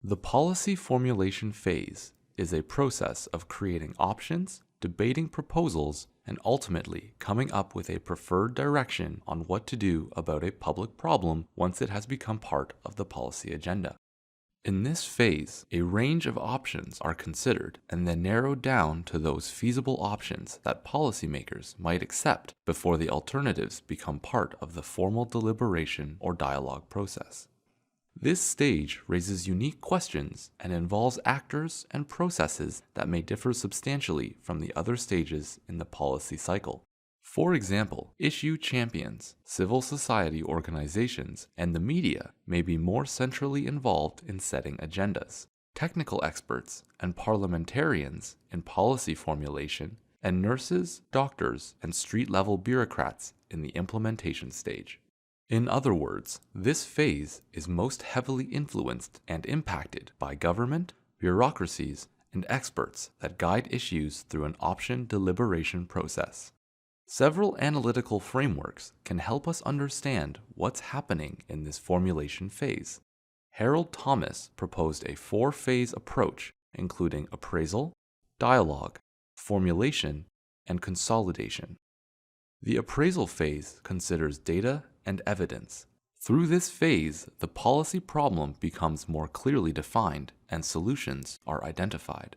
The policy formulation phase is a process of creating options, debating proposals, and ultimately coming up with a preferred direction on what to do about a public problem once it has become part of the policy agenda. In this phase, a range of options are considered and then narrowed down to those feasible options that policymakers might accept before the alternatives become part of the formal deliberation or dialogue process. This stage raises unique questions and involves actors and processes that may differ substantially from the other stages in the policy cycle. For example, issue champions, civil society organizations, and the media may be more centrally involved in setting agendas. Technical experts and parliamentarians in policy formulation, and nurses, doctors, and street-level bureaucrats in the implementation stage. In other words, this phase is most heavily influenced and impacted by government, bureaucracies, and experts that guide issues through an option deliberation process. Several analytical frameworks can help us understand what's happening in this formulation phase. Harold Thomas proposed a 4-phase approach, including appraisal, dialogue, formulation, and consolidation. The appraisal phase considers data and evidence. Through this phase, the policy problem becomes more clearly defined and solutions are identified.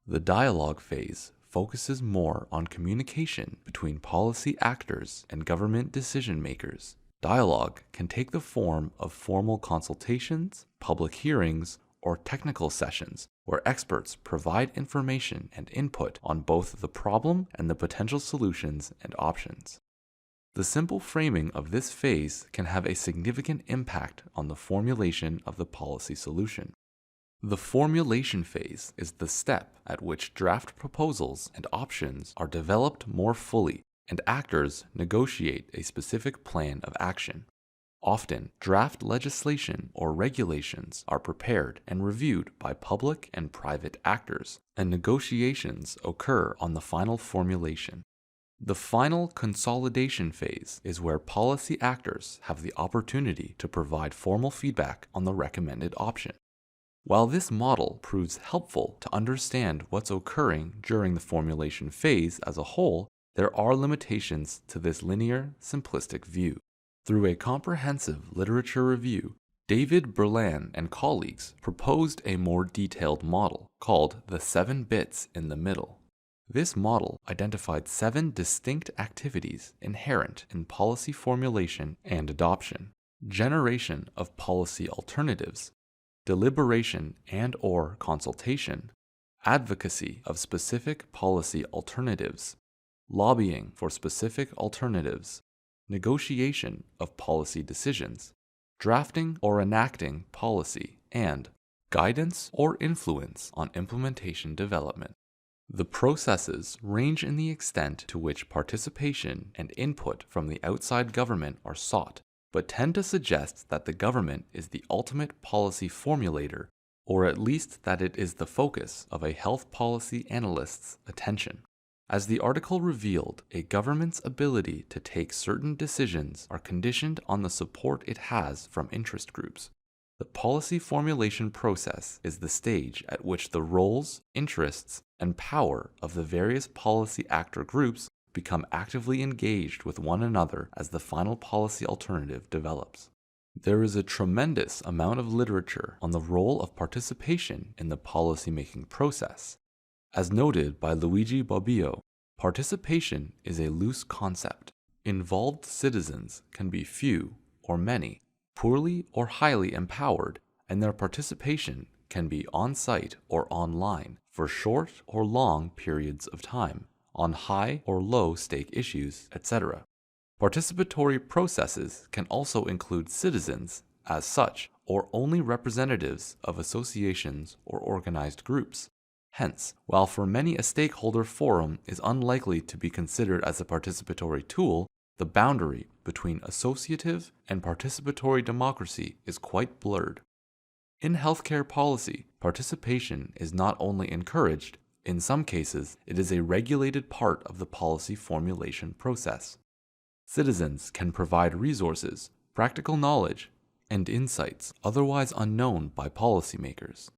The dialogue phase focuses more on communication between policy actors and government decision makers. Dialogue can take the form of formal consultations, public hearings, or technical sessions where experts provide information and input on both the problem and the potential solutions and options. The simple framing of this phase can have a significant impact on the formulation of the policy solution. The formulation phase is the step at which draft proposals and options are developed more fully and actors negotiate a specific plan of action. Often, draft legislation or regulations are prepared and reviewed by public and private actors, and negotiations occur on the final formulation. The final consolidation phase is where policy actors have the opportunity to provide formal feedback on the recommended option. While this model proves helpful to understand what's occurring during the formulation phase as a whole, there are limitations to this linear, simplistic view. Through a comprehensive literature review, David Berlan and colleagues proposed a more detailed model called the 7 bits in the middle. This model identified 7 distinct activities inherent in policy formulation and adoption: generation of policy alternatives, deliberation and/or consultation, advocacy of specific policy alternatives, lobbying for specific alternatives, negotiation of policy decisions, drafting or enacting policy, and guidance or influence on implementation development. The processes range in the extent to which participation and input from the outside government are sought, but tend to suggest that the government is the ultimate policy formulator, or at least that it is the focus of a health policy analyst's attention. As the article revealed, a government's ability to take certain decisions are conditioned on the support it has from interest groups. The policy formulation process is the stage at which the roles, interests, and power of the various policy actor groups become actively engaged with one another as the final policy alternative develops. There is a tremendous amount of literature on the role of participation in the policymaking process. As noted by Luigi Bobbio, participation is a loose concept. Involved citizens can be few or many, poorly or highly empowered, and their participation can be on-site or online for short or long periods of time, on high or low stake issues, etc. Participatory processes can also include citizens as such, or only representatives of associations or organized groups. Hence, while for many a stakeholder forum is unlikely to be considered as a participatory tool, the boundary between associative and participatory democracy is quite blurred. In healthcare policy, participation is not only encouraged, in some cases it is a regulated part of the policy formulation process. Citizens can provide resources, practical knowledge, and insights otherwise unknown by policymakers.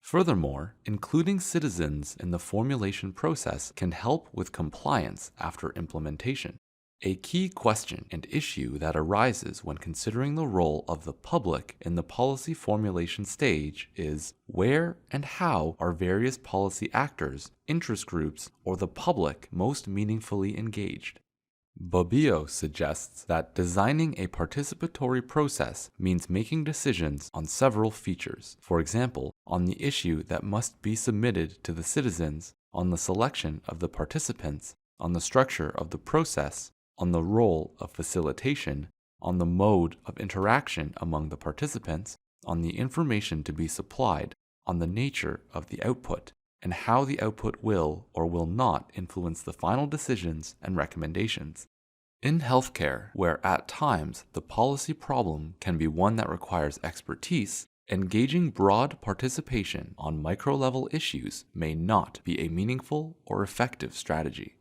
Furthermore, including citizens in the formulation process can help with compliance after implementation. A key question and issue that arises when considering the role of the public in the policy formulation stage is where and how are various policy actors, interest groups, or the public most meaningfully engaged? Bobbio suggests that designing a participatory process means making decisions on several features. For example, on the issue that must be submitted to the citizens, on the selection of the participants, on the structure of the process, on the role of facilitation, on the mode of interaction among the participants, on the information to be supplied, on the nature of the output, and how the output will or will not influence the final decisions and recommendations. In healthcare, where at times the policy problem can be one that requires expertise, engaging broad participation on micro-level issues may not be a meaningful or effective strategy.